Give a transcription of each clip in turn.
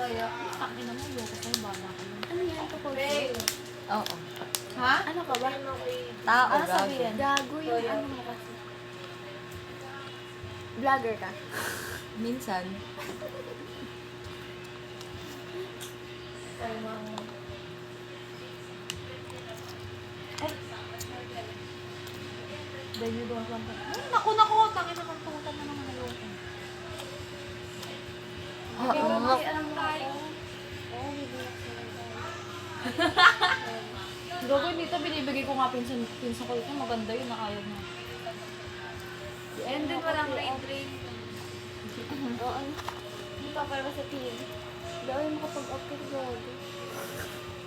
Kaya. Takin naman, ayoko sa'yo, bala ka lang. Ano yan ko po? Oo. Ha? Ano ka ba? Tao, Ano gago. sabihin? Gago yung Kaya. ano mo kasi. Vlogger ka? Minsan. Kaya mga... Dahil yung doon lang. Naku, tangin naman, tungutan na naman ayoko. Pero Oo. may alam mo ako. Oo, may bilang sila. Gago, dito binibigay ko nga pinsan ko ito, maganda yun, ayaw na. And then walang rain. Oo, ano? Hindi pa para sa team. Hindi ako yung makapag-up ka gago.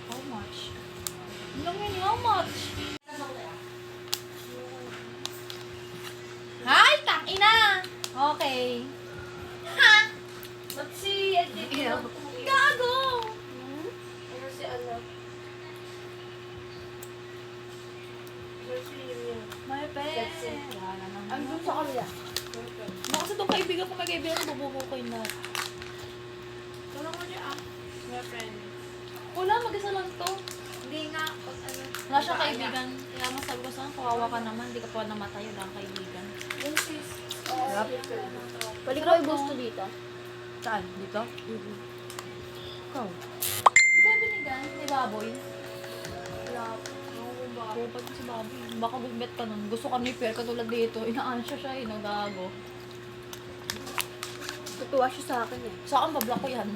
How much? Ano lang yun, how much? Hi, tangina! Okay. Ha? Ba't si Edith? Gago! Ano si ano? Si Yun. May That's it. Wala naman. Andun sa kanila. Baka sa itong kaibigan ko, may kaibigan, bububukoy na. Wala ko niya my friend. Wala, mag-isa lang to. Hindi nga, pag ano. Wala siyang kaibigan. Kaya nga sabi ko saan, kawawa ka naman, hindi ka pa namatay, wala kang kaibigan. Yung sis. Yup. Balik ko yung gusto dito. Saan? Dito? Ikaw. Ikaw binigan, ni Baboy. Wala. Ako kung ba. Bupad ko si Baboy. Baka gumbet ka nun. Gusto kami fair katulad dito. Inaansya siya, nagago. Tutuwa siya sa akin eh. Sa akin, bablock ko yan.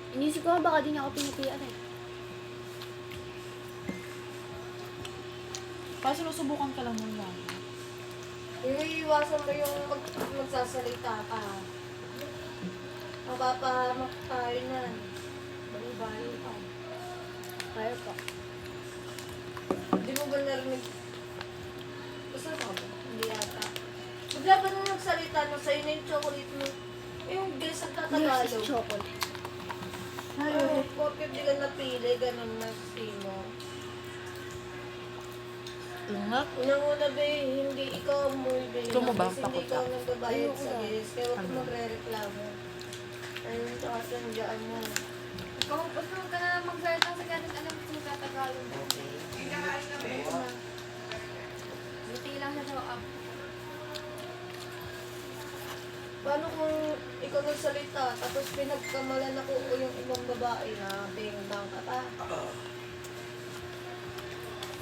Inisip ko baka di niya ako pinipian eh. Para sinusubukan ka lang nun lang. Iiwasan mo yung magsasalita ka. Mapapahamak tayo na. Bali-bali ka. Kaya pa. Hindi mo ba narinig? Basta ka ba? Hindi yata. Bigla ba nung nagsalita na sa'yo na yung chocolate mo? Eh, yung guess ang Yes, Tagalog. chocolate. Ano, porque di ka napili, ganun na sino. Ingat. Unang-una ba hindi ikaw mo ibili. Gusto mo ba? Kasi Takot hindi ikaw ka? nagbabayad sa Ayoko. guest. Kaya huwag Ano? ka magre-reklamo. Ayun, tsaka sandyaan mo. Ikaw, basta huwag ka na magsalita sa ganun. Alam mo kung tatagalog. Buti lang siya sa up. Paano kung ikaw nagsalita, tapos pinagkamalan ako o yung ibang babae na bing-bang ka pa?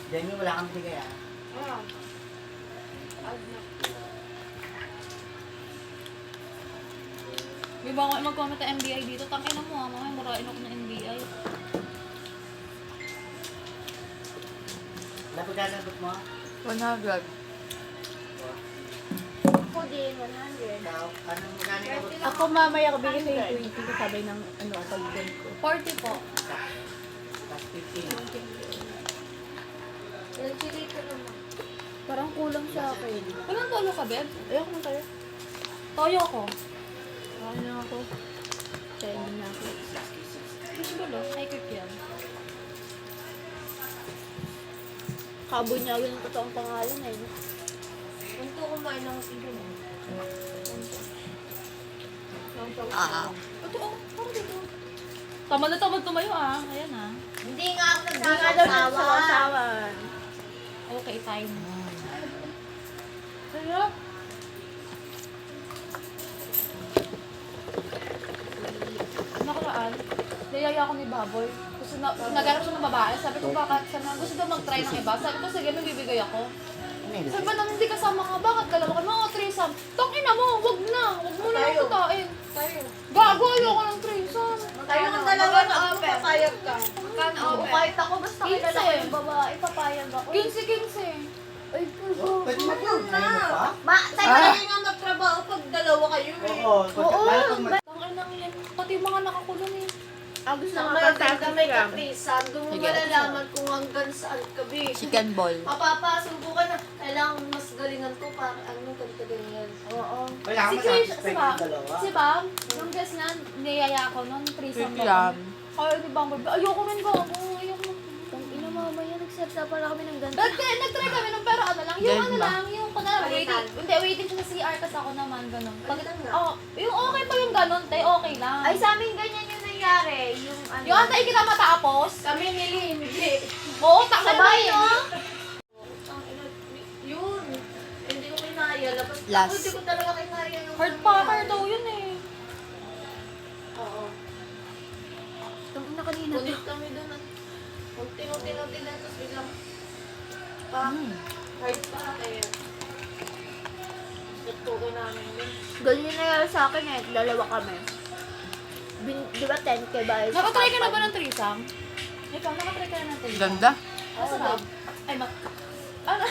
Demi, wala kang bigay ah. Ah. May ba mag-comment ng MBI dito? Tangin na mo ha, mamaya murain ako ng MBI. Wala pagkasagot mo? 100. Ako din, 100. Ikaw, anong magkano yung Ako mamaya ko bigay sa'yo 20 kasabay ng ano, kaibigan ko. 40 po. Plus 15. Nagsilita naman. Parang kulang sa akin. Walang toyo ka, Beb? Ayoko na tayo. Toyo ko. Ayoko na ako. Kaya hindi na ako. Gusto ko lo, ay quick yan. Kabunyagin ng totoong pangalan eh. No? Unto kumain ng sigo mo. Ah. Ito, oh, parang dito. Tamad na tamad tumayo ah. Ayan ah. Hindi nga ako Hindi nga daw siya sa kasawan. Okay, time. Sarap. Nakaraan, niyaya ako ni Baboy. Gusto na, naghanap siya ng babae. Sabi ko, bakit? Sabi ko, gusto daw mag-try ng iba. Sabi ko, sige, may bibigay ako. Ano yun? Sabi naman, hindi kasama ka. Bakit dalawa ka? Mga threesome. Tangina mo, wag na. Wag mo na Tayo. lang tutain. Tayo. Gago, ayoko ng threesome. Tayo ng dalawa na ako, papayag ka. Oo, kahit ako basta kilala ko yung babae, papayag ako. 15-15. Ay, Oh, pwede mo yun. Kaya mo pa? Tayo nga magtrabaho pag dalawa kayo eh. Oo. Lalo pag mag... Tangina yan. Pati yung mga nakakulong eh. gusto Sa nga may pagtatas ganda may lang. kaprisan, doon mo Sige. malalaman kung hanggang saan ka be. Chicken ball. Mapapasubo ka na. Kailangan mas galingan ko para ano, ganito ganyan. Oo. Wala kang Si Chris, masasabi si Bam, yung dalawa. si Bam, nung guest na, niyaya ako nun, threesome Quick ba? lang. Kaya ni Bam, ayoko rin gago, ayoko. Tang ina mamaya, nag-set up pala kami ng ganito. Nag-try kami nung pero ano lang, yung Dead ano ba? lang, yung pag waiting, Palitan. hindi, waiting siya sa CR kasi ako naman, gano'n. Palitan nga. Oh, yung okay pa yung gano'n, okay lang. Ay, sa amin ganyan yung nangyari. Yung ano. Yung antay kita matapos. Kami nili, hindi. Oo, takay Sabay, na no? Ang ina, yun. Hindi ko kinaya. Labas Last. Hindi ko talaga kinaya yung... Hard packer daw yun eh. Oo. Itong ina kanina. Kulit kami doon. Unti-unti na tapos biglang... Pa, hard pa. Eh. Nagtukoy namin yun. Ganyan yung nangyari sa akin eh. Dalawa kami. Di ba 10k ba? Nakatry ka na ba ng threesome? Ikaw, nakatry ka na ng threesome? Ganda. Masarap. Ay, ano?